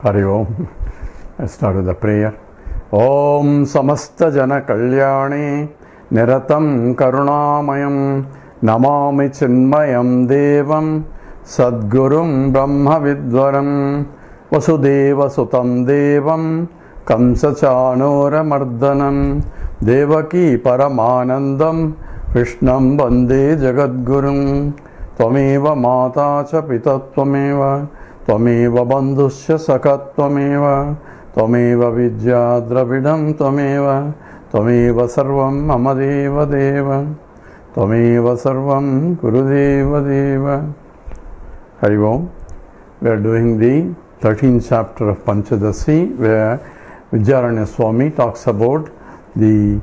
Hari Om. I start with the prayer. Om Samasta Jana Kalyani Niratam Karunamayam Namami Chinmayam Devam Sadgurum Brahma Vidwaram Vasudeva Sutam Devam Kamsachanura Mardanam Devaki Paramanandam Krishnam Bande Jagadgurum Tvameva Mata Cha Pita Tvameva Tvameva Bandhusya Sakat Tvameva Tvameva Vidya Dravidam Tvameva Tvameva Sarvam Mamadeva Deva Tvameva Sarvam Gurudeva Deva. Hari Om. We are doing the 13th chapter of Panchadashi, where Vidyaranya Swami talks about the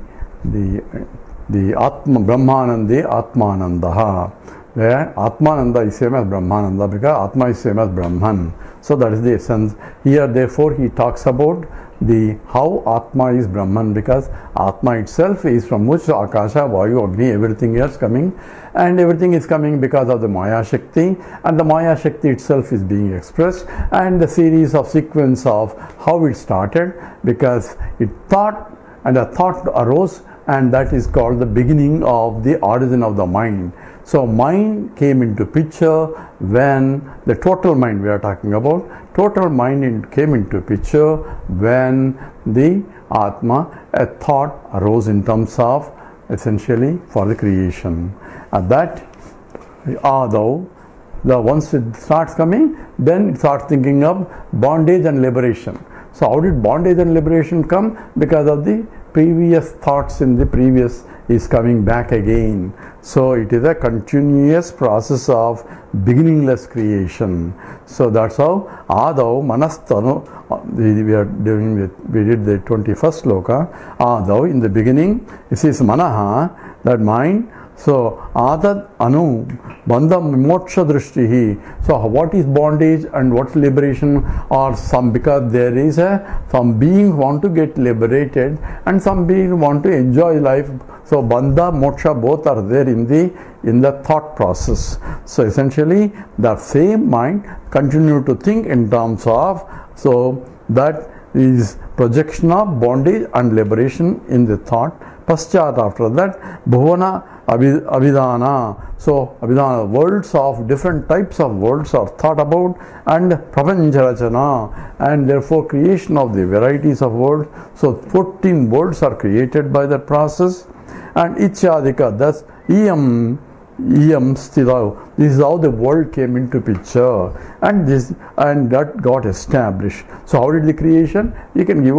Atma Brahmanandi Atmanandaha, where Atmananda is same as Brahmananda because Atma is same as Brahman. So that is the essence. Here therefore he talks about the how Atma is Brahman, because Atma itself is from which Akasha, Vayu, Agni, everything else coming, and everything is coming because of the Maya Shakti, and the Maya Shakti itself is being expressed, and the series of sequence of how it started, because it thought and a thought arose, and that is called the beginning of the origin of the mind. So mind came into picture when the total mind we are talking about, total mind came into picture when the Atma, a thought arose in terms of essentially for the creation. At that, once it starts coming, then it starts thinking of bondage and liberation. So how did bondage and liberation come? Because of the previous thoughts in the previous is coming back again. So it is a continuous process of beginningless creation. So that's how Adav Manastanu, we did the 21st sloka. Adav, in the beginning, this is Manaha, that mind. So Adad Anu Bandham Moksha Drishtihi. So what is bondage and what's liberation? Or some, because there is some beings want to get liberated and some beings want to enjoy life. So Bandha, Moksha both are there in the thought process. So essentially the same mind continue to think in terms of, so that is projection of bondage and liberation in the thought. Paschat, after that, Bhuvana Abhidhana. So Abhidhana, worlds of different types of worlds are thought about, and Prapancharachana, and therefore creation of the varieties of worlds. So 14 worlds are created by that process. And Ichadika, thus Iyam Sthidav. This is how the world came into picture, and that got established. So how did the creation? You can give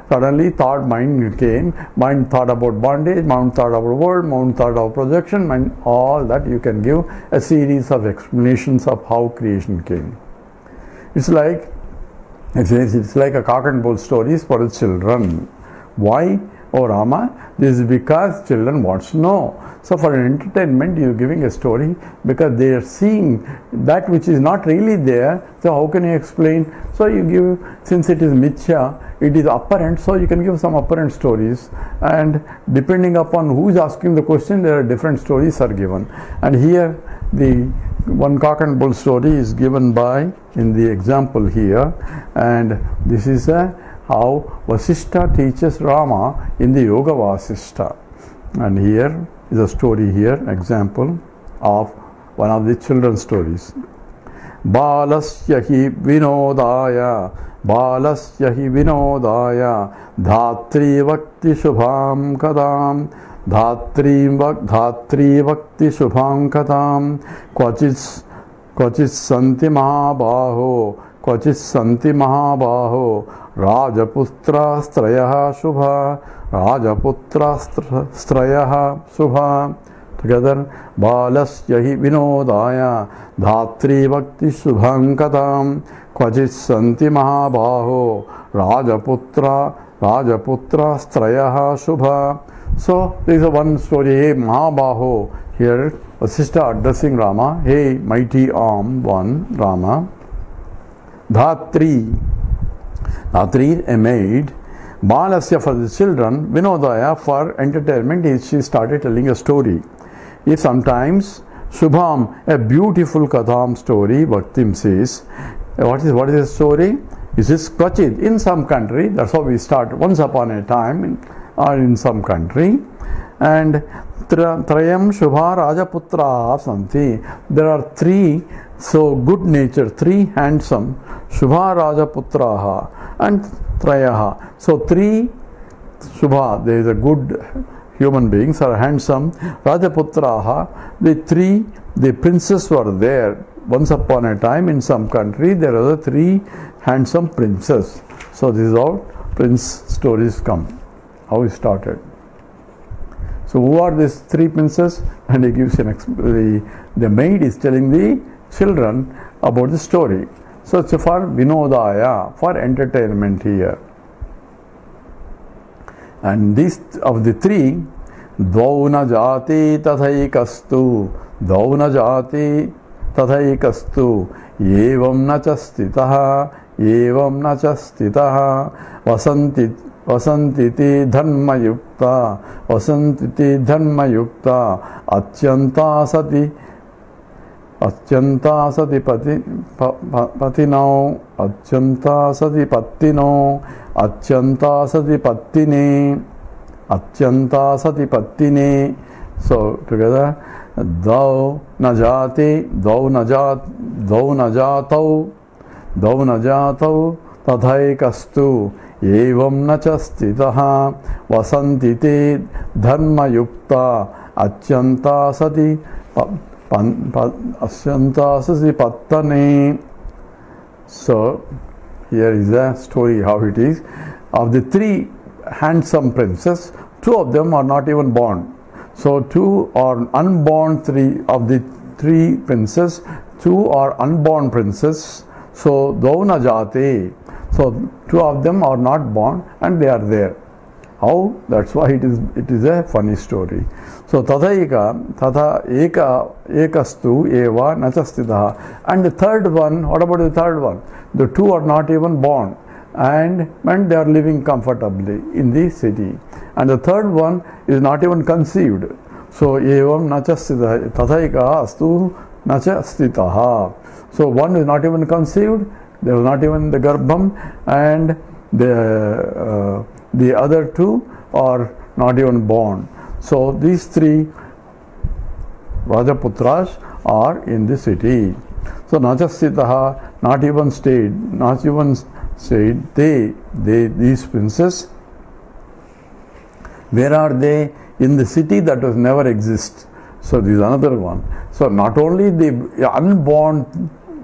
suddenly thought, mind came, mind thought about bondage, mind thought about world, mind thought about projection, mind, all that you can give a series of explanations of how creation came. It's like a cock and bull stories for the children. Why? Oh Rama, this is because children want to know. So for an entertainment you are giving a story because they are seeing that which is not really there. So how can you explain? So you give, since it is mithya, it is apparent, so you can give some apparent stories, and depending upon who is asking the question, there are different stories are given. And here the one cock and bull story is given by, in the example here, and this is how Vasishtha teaches Rama in the Yoga Vasishtha. And here is a story here, example of one of the children's stories. Balasya hi vinodaya dhatri vakti shubham kadam dhatri vakti shubham kadam kvachit santi mahabaho Rajaputra Strayah Shubha. Together, Balasya hi vinodaya dhatri vakti shubham kadam kvachit santi mahabaho Rajaputra Strayah Shubha. So there is one story. Hey Mahabaho, here Vasishtha addressing Rama. Hey mighty arm one, Rama. Dhatri, a maid. Balasya, for the children. Vinodaya, for entertainment. She started telling a story. If sometimes Shubham, a beautiful Katham story, Bhaktim says. What is the story? It is Kvachit, in some country. That's how we start. Once upon a time, or in some country. And Trayam Shubha Rajaputra Santi. There are three, so good nature, three handsome Shubha Rajaputraha and Trayaha. So three Shubha, there is a good human beings are handsome. Rajaputraha, the princes were there. Once upon a time in some country there are three handsome princes. So this is how prince stories come. How it started. So who are these three princes? And he gives the maid is telling the children about the story. So it's for Vinodaya, for entertainment here. And these of the three, Dvauna Jati Tathaikastu, Dvauna Jati Tathaikastu, Yevam Nachastitaha, Yevam Nachastitaha, Vasantiti Dharma Yukta, Vasantiti Dharma Yukta, Achyanta Sati Patinau, Achyanta Sati Patino, Achyanta Sati Patine, Achyanta Sati Patine. So together, Dau Najati, Dau Najatau, Tadhaikastu, Evam Nachastitaha, Vasantite Dharma Yukta, Achyanta Sati Pattane. So here is a story how it is. Of the three handsome princes, two of them are not even born. So two are unborn, three of the three princes, two are unborn princes. So Dauna Jati. So two of them are not born and they are there. How? That's why it is a funny story. So Tatha ekastu eva nachastitaha. And the third one, what about the third one? The two are not even born and they are living comfortably in the city. And the third one is not even conceived. So evam nachastitaha, Tatha eka astu nachastitaha. So one is not even conceived, there was not even the garbham, and the other two are not even born. So these three Rajaputras are in the city. So Nachastitaha, not even stayed, these princes, where are they? In the city that was never exist. So this is another one. So not only the unborn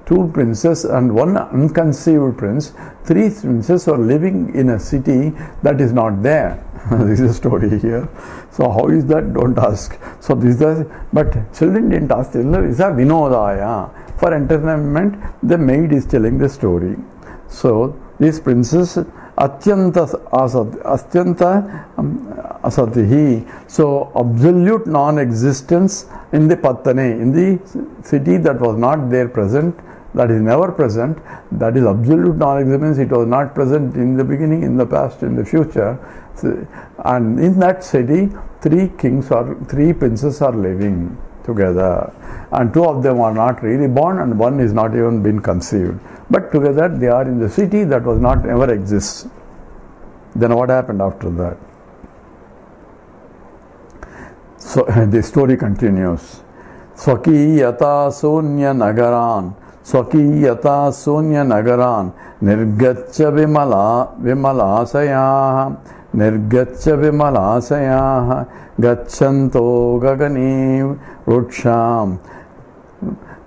two princes and one unconceived prince, three princes are living in a city that is not there. This is a story here. So how is that? Don't ask. So this is, but children didn't ask. It's a Vinodaya. For entertainment, the maid is telling the story. So these princes, Atyanta Asatihi. So absolute non-existence in the Pattane, in the city that was not there present, that is never present, that is absolute non-existence. It was not present in the beginning, in the past, in the future. And in that city, three princes are living together. And two of them are not really born and one is not even been conceived. But together they are in the city that was not ever exists. Then what happened after that? So the story continues. Swakiyata Sonya Nagaran, Swakiyata Sonya Nagaran, Nirgacha Vimalasaya, Nirgacha Vimalasaya, Gachanto Gagani Rutsham,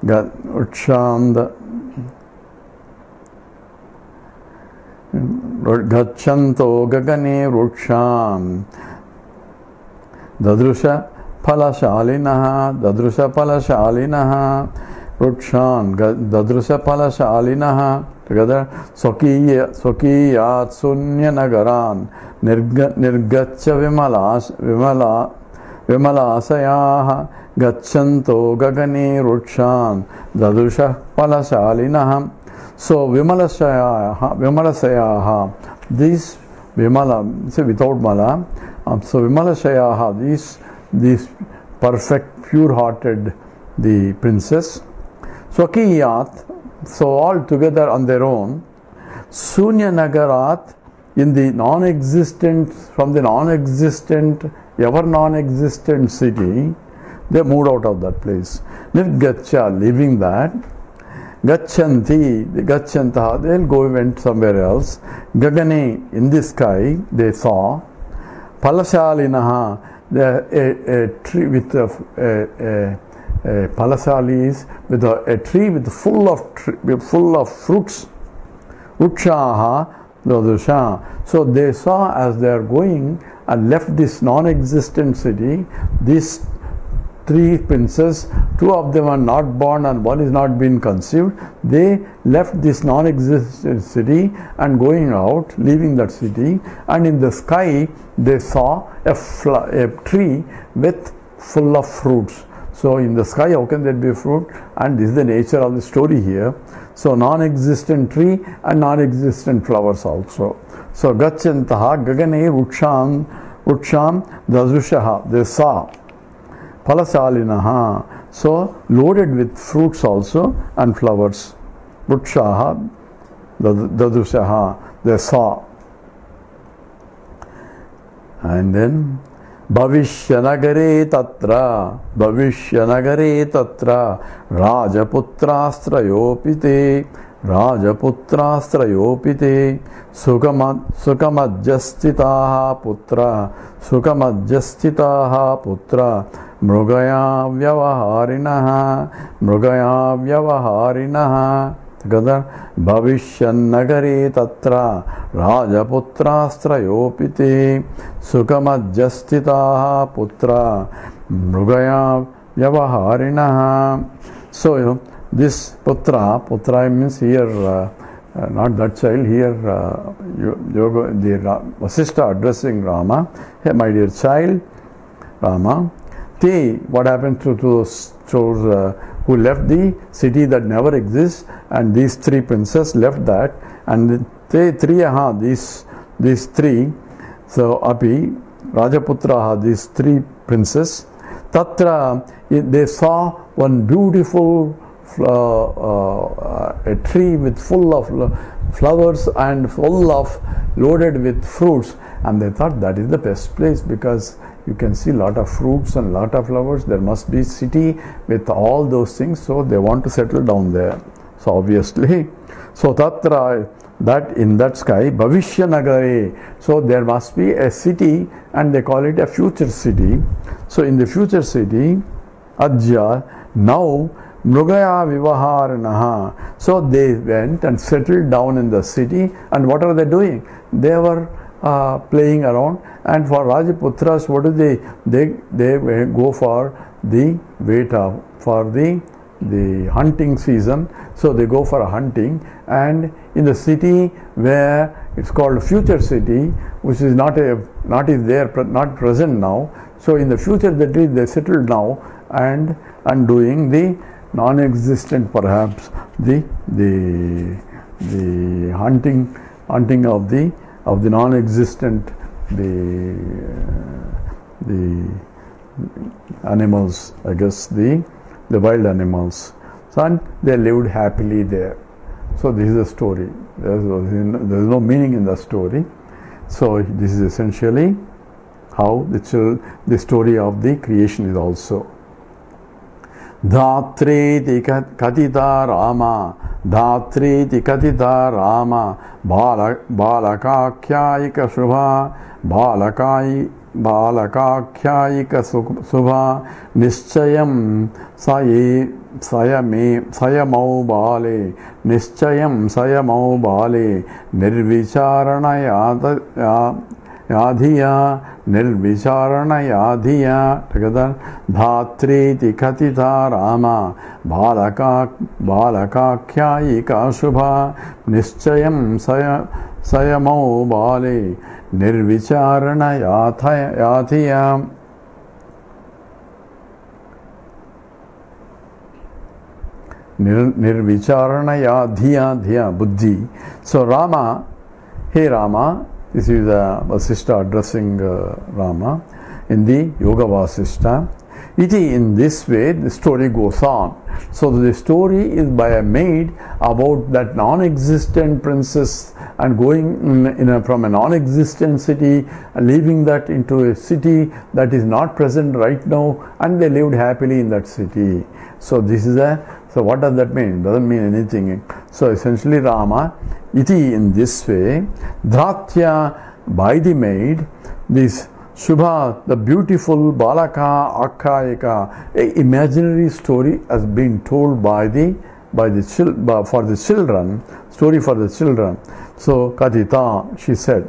Gachanto Gagani Rutsham, Dadrusha Palashalinaha, Rutshan, Dadrusha Palashalinaha, together, Swakiyat Sunya Nagaran, Nirgacha Vimalasayaha, Gachanto Gagani Rutshan, Dadrusha Palashalinaha. So Vimalasayaha, these Vimala, say without Mala, so Vimalasayaha, these perfect, pure-hearted, the princess. Swakiyat, so all together on their own. Sunya Nagarat, in the non-existent, from the non-existent, ever non-existent city, they moved out of that place. Nirgacha, leaving that. Gachanti, the Gachantaha, they'll go went somewhere else. Gagane, in the sky, they saw. Palashalinaha, a tree with a Palasalis, with a tree with full of fruits. Utshaha, Dodusha. So they saw as they are going and left this non-existent city, these three princes, two of them are not born and one is not been conceived. They left this non-existent city and going out, leaving that city, and in the sky they saw a tree with full of fruits. So in the sky, how can there be fruit? And this is the nature of the story here. So non-existent tree and non-existent flowers also. So Gachantaha Gagane Utsham Dazushaha, they saw. Palasalinaha, so loaded with fruits also and flowers. Utshaha Dadushaha, they saw. And then Bhavishyanagare tatra Rajaputrastrayopite Sukamajjastitaha putra Mrugaya Vyavaharinaha together. Bhavishyanagare tatra Rajaputrastrayopite Sukamajjastitaha putra Mrugaya Vyavaharinaha. So this putra means here not that child, here the Vasishtha addressing Rama, hey my dear child Rama. What happened to those who left the city that never exists, and these three princes left that, and these three, so Api, Rajaputra, these three princes, Tatra, they saw one beautiful a tree with full of flowers and full of loaded with fruits, and they thought that is the best place because you can see lot of fruits and lot of flowers. There must be city with all those things, so they want to settle down there. So obviously, so Tatra, that in that sky, Bhavishya Nagare, so there must be a city, and they call it a future city. So in the future city, Ajya, now Mrugaya Vivaharanaha. So they went and settled down in the city, and what are they doing? They were playing around, and for Rajaputras, what do they go for the Veta, for the hunting season. So they go for a hunting, and in the city where it's called future city, which is not present now. So in the future that is they settled now and doing the non-existent, perhaps the hunting of the non-existent, the animals, I guess the wild animals. So, and they lived happily there. So this is a story. There is no meaning in the story. So this is essentially how the story of the creation is also. Dhatreti katita Rama, balakakhyayika shubha, balakakhyayika subha, nischayam sayamau bale, nischayam sayamau bale, nirvicharana together. Dhatriti katita Rama, balakakhyayika shubha, nischayam sayamau bale, nirvicharana yadhiya. Nirvicharana yadhiya buddhi. So Rama, hey Rama, this is Vasishtha addressing Rama. in the Yoga Vasishta. Iti, in this way the story goes on. So the story is by a maid about that non-existent princess and going from a non-existent city and leaving that into a city that is not present right now, and they lived happily in that city. So this is so what does that mean? It doesn't mean anything. So essentially Rama, iti, in this way, Dhratya, by the maid, this Shubha, the beautiful Balaka Akayika, a imaginary story has been told for the children, story for the children. So Katita, she said,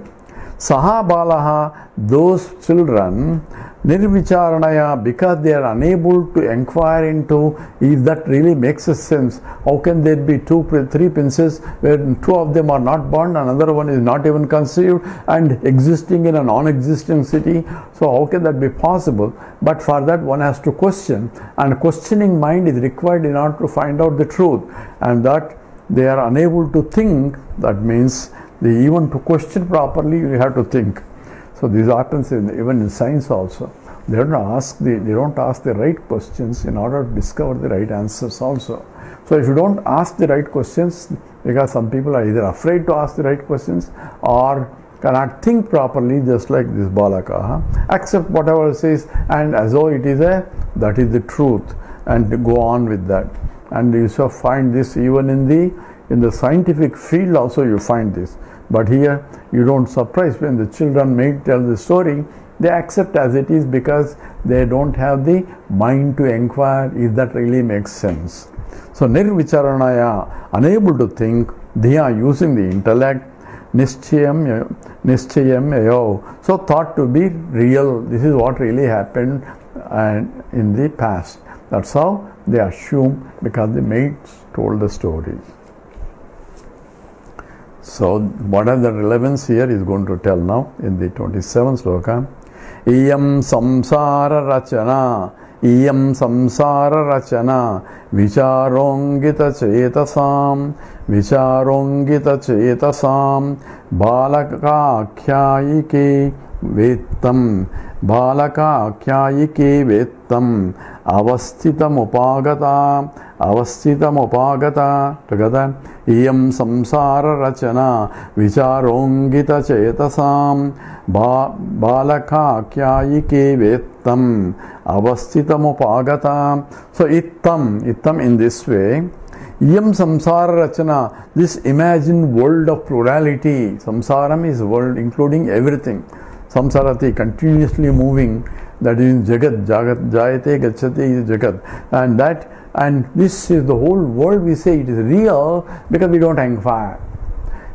Saha Balaha, those children, Nirvicharanaya, because they are unable to inquire into if that really makes a sense. How can there be three princes where two of them are not born, another one is not even conceived and existing in a non-existent city? So how can that be possible? But for that one has to question, and questioning mind is required in order to find out the truth, and that they are unable to think. That means even to question properly you have to think. So this happens even in science also. They don't ask the right questions in order to discover the right answers also. So if you don't ask the right questions, because some people are either afraid to ask the right questions or cannot think properly, just like this Balaka, accept whatever it says and as though it is that is the truth, and go on with that. And you shall find this even in the scientific field also you find this. But here you don't surprise when the children may tell the story, they accept as it is because they don't have the mind to inquire if that really makes sense. So Nirvicharanaya, unable to think, they are using the intellect, Nischayam Yayo, so thought to be real. This is what really happened in the past. That's how they assume, because the maids told the story. So what are the relevance here is going to tell now in the 27th sloka. Iyam samsara rachana vicharongita chetasam balakakhyayike vettam avasthitam upagata together. Iyam samsara rachana vicharongita chetasam balakakhyayike vettam avasthitam upagata. So ittam in this way. Iyam samsara rachana, this imagined world of plurality. Samsaram is world including everything. Samsarati, continuously moving, that is Jagat, Jayate, Gacchati is Jagat. And this is the whole world. We say it is real because we don't inquire.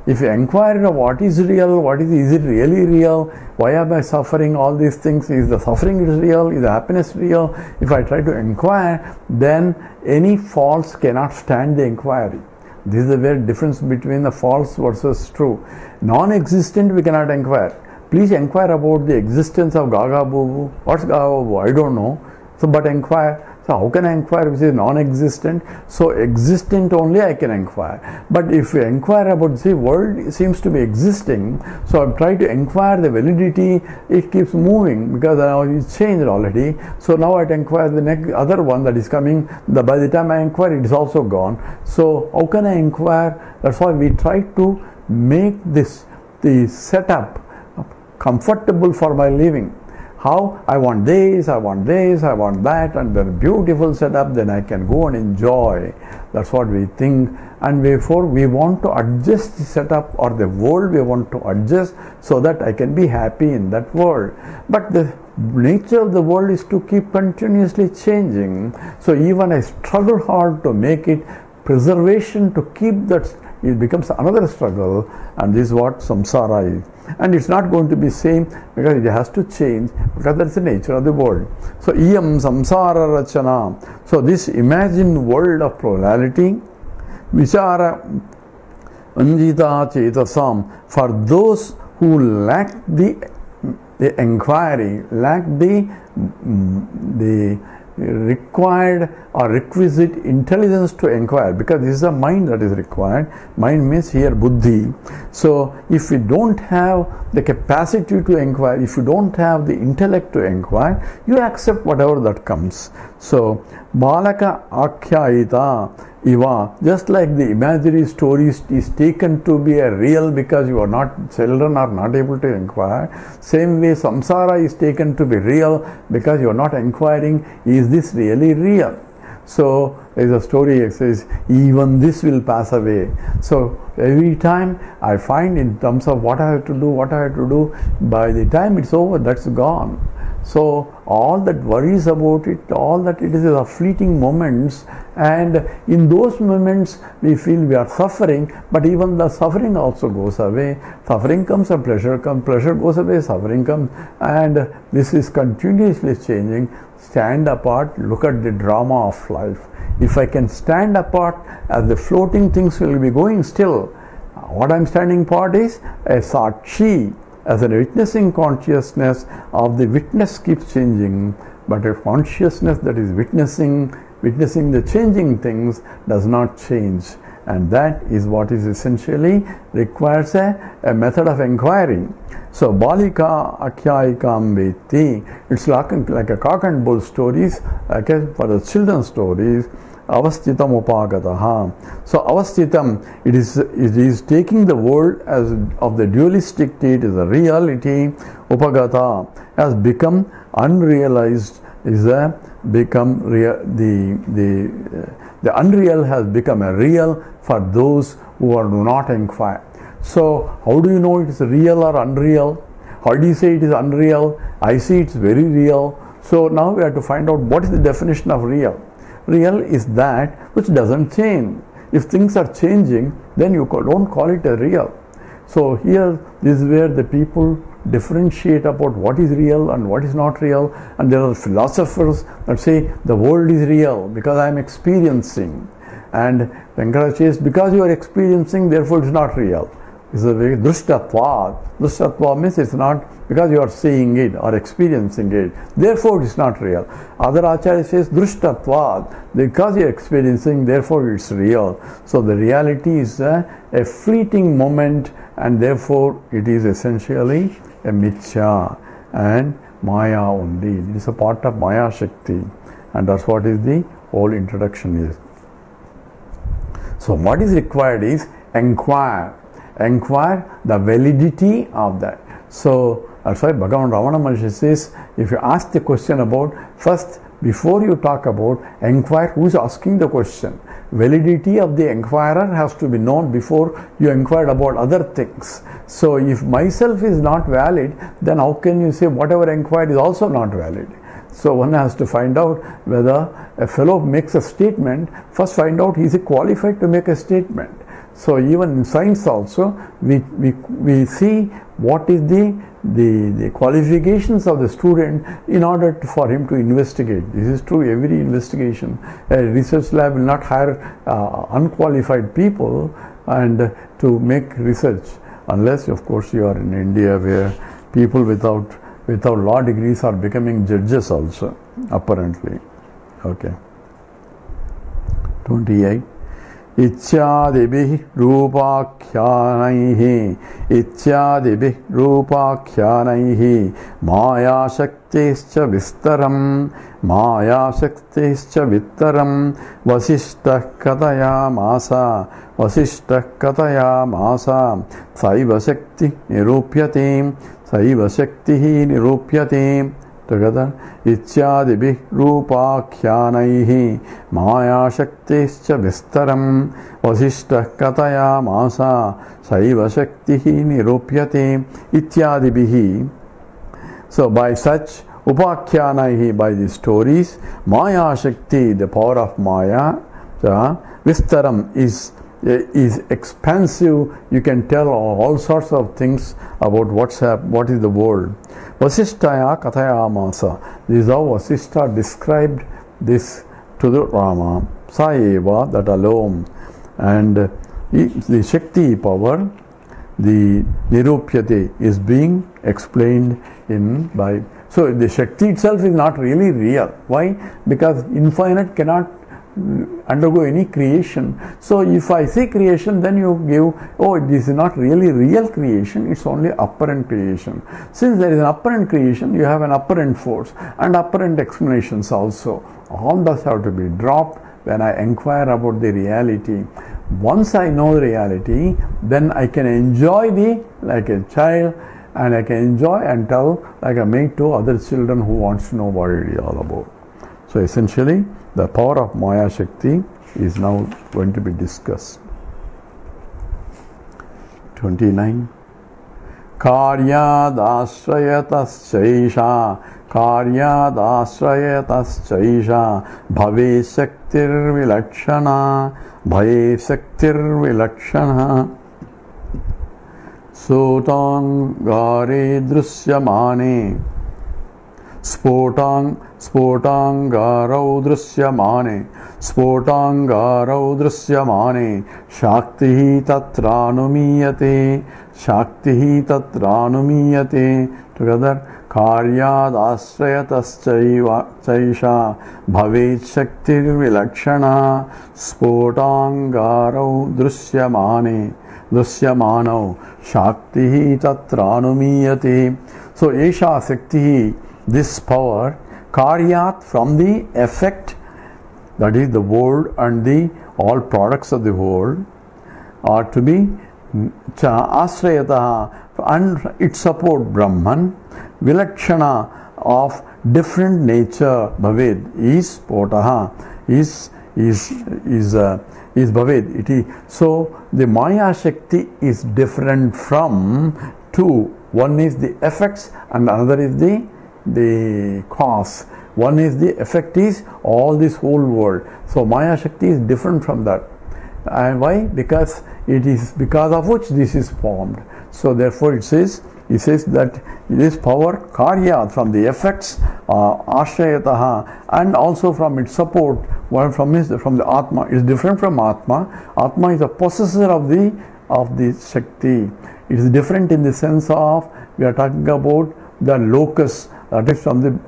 If you inquire into what is real, is it really real? Why am I suffering all these things? Is the suffering real? Is the happiness real? If I try to inquire, then any false cannot stand the inquiry. This is the very difference between the false versus true. Non-existent we cannot inquire. Please inquire about the existence of Gaga Boo. What's Gaga Boo? I don't know. So, but inquire. So, how can I inquire which is non-existent? So, existent only I can inquire. But if you inquire about the world seems to be existing, so I'm trying to inquire the validity, it keeps moving because now it's changed already. So, now I inquire the next other one that is coming. By the time I inquire, it is also gone. So, how can I inquire? That's why we try to make the setup comfortable for my living. How? I want this, I want that, and the beautiful setup, then I can go and enjoy. That's what we think, and therefore we want to adjust the setup or the world we want to adjust so that I can be happy in that world. But the nature of the world is to keep continuously changing. So even I struggle hard to make it preservation, to keep that, it becomes another struggle, and this is what samsara is. And it's not going to be same because it has to change, because that's the nature of the world. So iyam samsara rachana. So this imagined world of plurality, vichara anjita chetasam, for those who lack the inquiry, lack the required or requisite intelligence to inquire, because this is a mind that is required. Mind means here buddhi. So if you don't have the capacity to inquire, if you don't have the intellect to inquire, you accept whatever that comes. So balaka akhyayita iva, just like the imaginary stories is taken to be a real because you are not, children are not able to inquire. Same way samsara is taken to be real because you are not inquiring, is this really real? So there is a story that says, even this will pass away. So every time I find in terms of what I have to do, by the time it's over, that's gone. So all that worries about it, all that it is a fleeting moments, and in those moments we feel we are suffering, but even the suffering also goes away. Suffering comes and pleasure comes, pleasure goes away, suffering comes, and this is continuously changing. Stand apart, look at the drama of life. If I can stand apart, as the floating things will be going still, what I am standing apart is a sakshi, as a witnessing consciousness of the witness keeps changing, but a consciousness that is witnessing the changing things does not change. And that is what is essentially requires a method of inquiring. So balika akhyayikam veti, it's like a cock and bull stories, okay, for the children's stories. Avasthitam upagataha. So avasthitam, it is taking the world as of the dualistic state is a reality. Upagata has become unrealized, is a become real. The unreal has become a real for those who do not inquire. So how do you know it is real or unreal? How do you say it is unreal? I see it's very real. So now we have to find out what is the definition of real. Real is that which doesn't change. If things are changing, then you don't call it a real. So here, this is where the people differentiate about what is real and what is not real. And there are philosophers that say the world is real because I am experiencing. And Venkata says, because you are experiencing, therefore it is not real. It's a very drushtatva. Drushtatva means it's not because you are seeing it or experiencing it, therefore it is not real. Other Acharya says drushtatva, because you are experiencing, therefore it's real. So the reality is a fleeting moment, and therefore it is essentially a mithya and maya only. It is a part of maya shakti, and that's what is the whole introduction is. So what is required is inquire the validity of that. So that's why Bhagavan Ramana Maharishi says, if you ask the question about, first before you talk about, inquire who is asking the question. Validity of the inquirer has to be known before you inquired about other things. So if myself is not valid, then how can you say whatever inquired is also not valid? So one has to find out whether a fellow makes a statement, first find out is he qualified to make a statement. So even in science also, we see what is the qualifications of the student in order for him to investigate. This is true every investigation. A research lab will not hire unqualified people and to make research, unless of course you are in India where people without law degrees are becoming judges also, apparently. Okay. 28. Ichhyadibhi rupakyanaihi maya shaktischa vistaram vasishtah kataya masa saiva shakti nirupyate together. Ichhyadibhi rupakyanaihi maya shaktischa vistaram vasishtah kataya masa saiva shaktihi nirupyate ityadibihi. So by such upakyanaihi, by the stories, maya shakti, the power of maya, vistaram is expansive. You can tell all sorts of things about what is the world. Vasishtaya kataya masa. This is how Vasishtha described this to the Rama. Saeva, that alone. And the Shakti power, the Nirupyate, is being explained in by. So the Shakti itself is not really real. Why? Because infinite cannot undergo any creation. So if I say creation, then you give, oh, this is not really real creation, it's only apparent creation. Since there is an apparent creation, you have an apparent force and apparent explanations also. All those have to be dropped when I inquire about the reality. Once I know the reality, then I can enjoy the like a child, and I can enjoy and tell like a mate to other children who wants to know what it is all about. So essentially, the power of Maya Shakti is now going to be discussed. 29. Karyadasrayataschaisha bhave shaktir vilakshana Sotangare drusyamane Spotangarau drusyamane Shaktihi tatranumiyate together Karyadasrayataschaisha bhavet shaktir vilakshana Spotangarau drusyamano Shaktihi tatranumiyate. So Esha Shaktihi, this power, Karyat, from the effect, that is the world and the all products of the world, are to be Asrayataha, and it support Brahman, Vilakshana, of different nature, Bhaved, is Potaha, is Bhaved. It is. So the Maya Shakti is different from two. One is the effects and another is the cause. One is the effect is all this whole world. So Maya Shakti is different from that. And why? Because it is because of which this is formed. So therefore it says that this power, Karya, from the effects, Ashrayataha, and also from its support, from the Atma, is different from Atma. Atma is a possessor of the Shakti. It is different in the sense of, we are talking about the locus, that is from the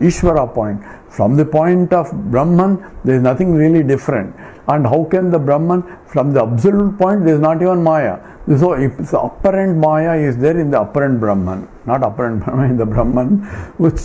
Ishvara point. From the point of Brahman, there is nothing really different. And how can the Brahman, from the absolute point, there is not even Maya. So if the apparent Maya is there in the apparent Brahman, not apparent Brahman in the Brahman, which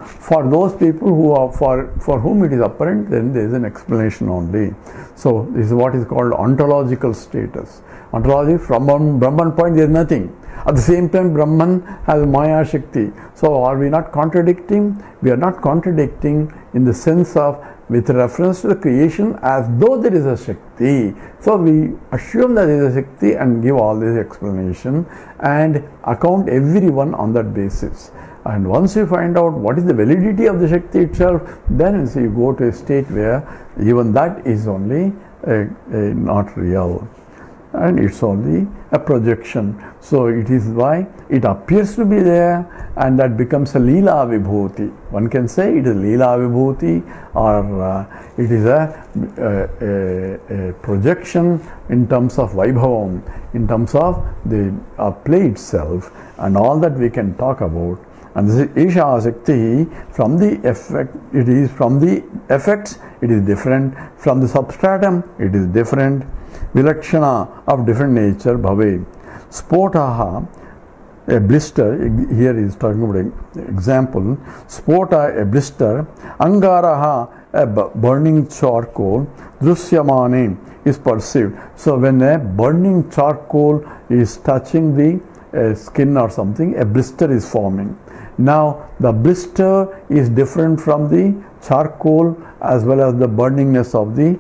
for those people who are for whom it is apparent, then there is an explanation only. So this is what is called ontological status. Ontology, from Brahman point there is nothing. At the same time, Brahman has Maya Shakti. So are we not contradicting? We are not contradicting in the sense of with reference to the creation as though there is a Shakti. So we assume that there is a Shakti and give all this explanation and account everyone on that basis. And once you find out what is the validity of the Shakti itself, then you go to a state where even that is only not real. And it's only a projection. So it is why it appears to be there, and that becomes a Leela Vibhuti. One can say it is Leela Vibhuti, or it is a projection in terms of Vaibhavam, in terms of the play itself, and all that we can talk about. And this is Isha Shakti. From the effect, it is from the effects, it is different. From the substratum, it is different. Vilakshana, of different nature, bhave. Spotaha, a blister, here he is talking about an example. Spota, a blister. Angaraha, a burning charcoal. Drusyamane, is perceived. So when a burning charcoal is touching the skin or something, a blister is forming. Now the blister is different from the charcoal as well as the burningness of the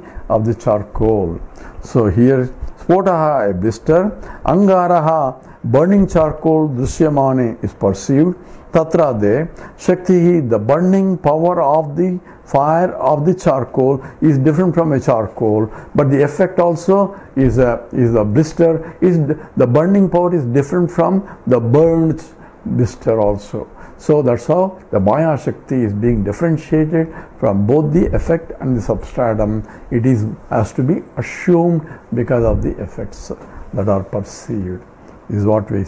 charcoal. So here Spotaha, a blister. Angaraha, burning charcoal. Drusyamane, is perceived. Tatra de Shakti, the burning power of the fire of the charcoal is different from a charcoal, but the effect also is a blister. The burning power is different from the burned blister also. So that's how the Maya Shakti is being differentiated from both the effect and the substratum. It has to be assumed because of the effects that are perceived. This is what we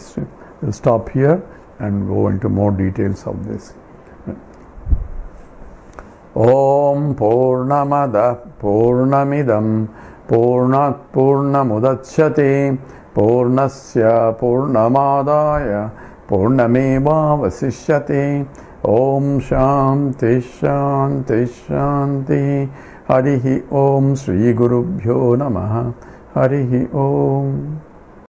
will stop here. and go into more details of this. Om Purnamada Purnamidam Purnat Purnamudachyate Purnasya Purnamadaya Purnameva Vasishyate. Om Shanti Shanti Shanti. Harihi Om. Shri Gurubhyo Namaha. Harihi Om.